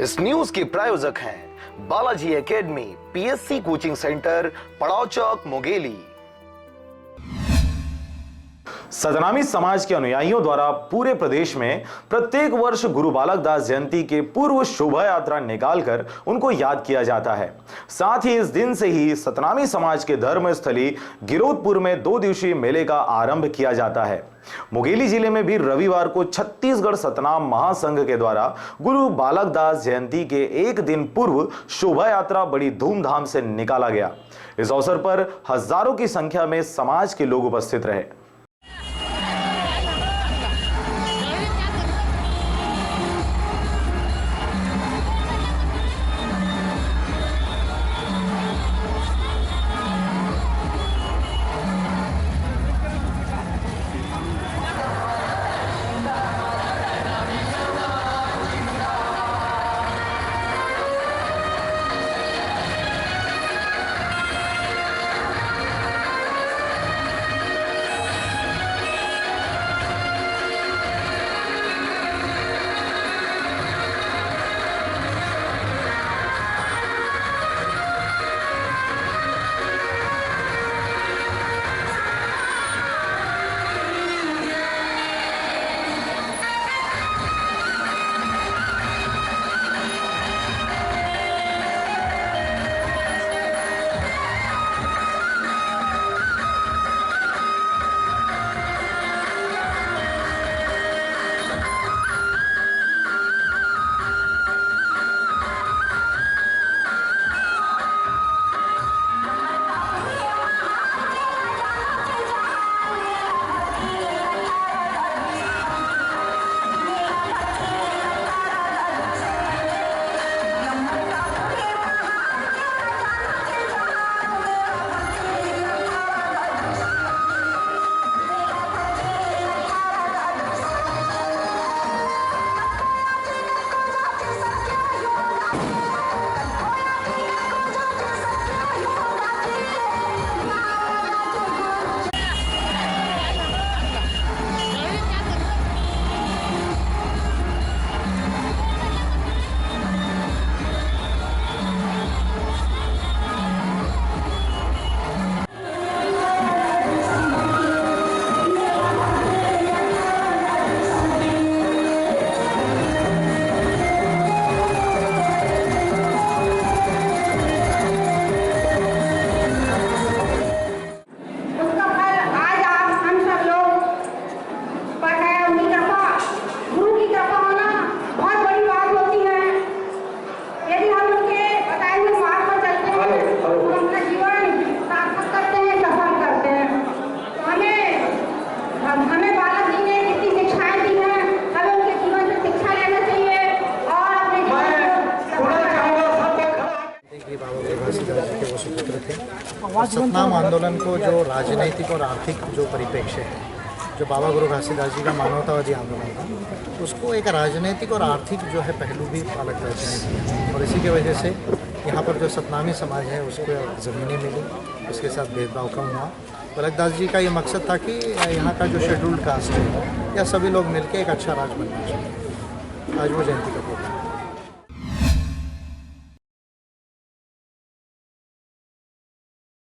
इस news के प्रायोजक हैं Balaji academy, PSC coaching centre, पड़ाव चौक, मुंगेली। सतनामी समाज के अनुयायियों द्वारा पूरे प्रदेश में प्रत्येक वर्ष गुरु बालक दास जयंती के पूर्व शोभा यात्रा निकालकर उनको याद किया जाता है। साथ ही इस दिन से ही सतनामी समाज के धर्म स्थली गिरोधपुर में 2 दिवसीय मेले का आरंभ किया जाता है। मुंगेली जिले में भी रविवार को छत्तीसगढ़ सतनाम महासंघ के द्वारा गुरु बालक दास जयंती के एक दिन पूर्व शोभा यात्रा बड़ी धूमधाम से निकाला गया। इस अवसर पर हजारों की संख्या में समाज के लोग उपस्थित रहे। सतनाम आंदोलन को जो राजनीतिक और आर्थिक जो परिप्रेक्ष्य है, जो बाबा गुरु घासीदास जी का मानवतावादी आंदोलन था, उसको एक राजनीतिक और आर्थिक जो है पहलू भी बालक दास जी ने दिया। और इसी की वजह से यहाँ पर जो सतनामी समाज है उसको ज़मीनें मिली, उसके साथ भेदभाव कम हुआ। बालक दास जी का ये मकसद था कि यहाँ का जो शेड्यूल्ड कास्ट है या सभी लोग मिलकर एक अच्छा राज बनना चाहिए। आज वो जयंती का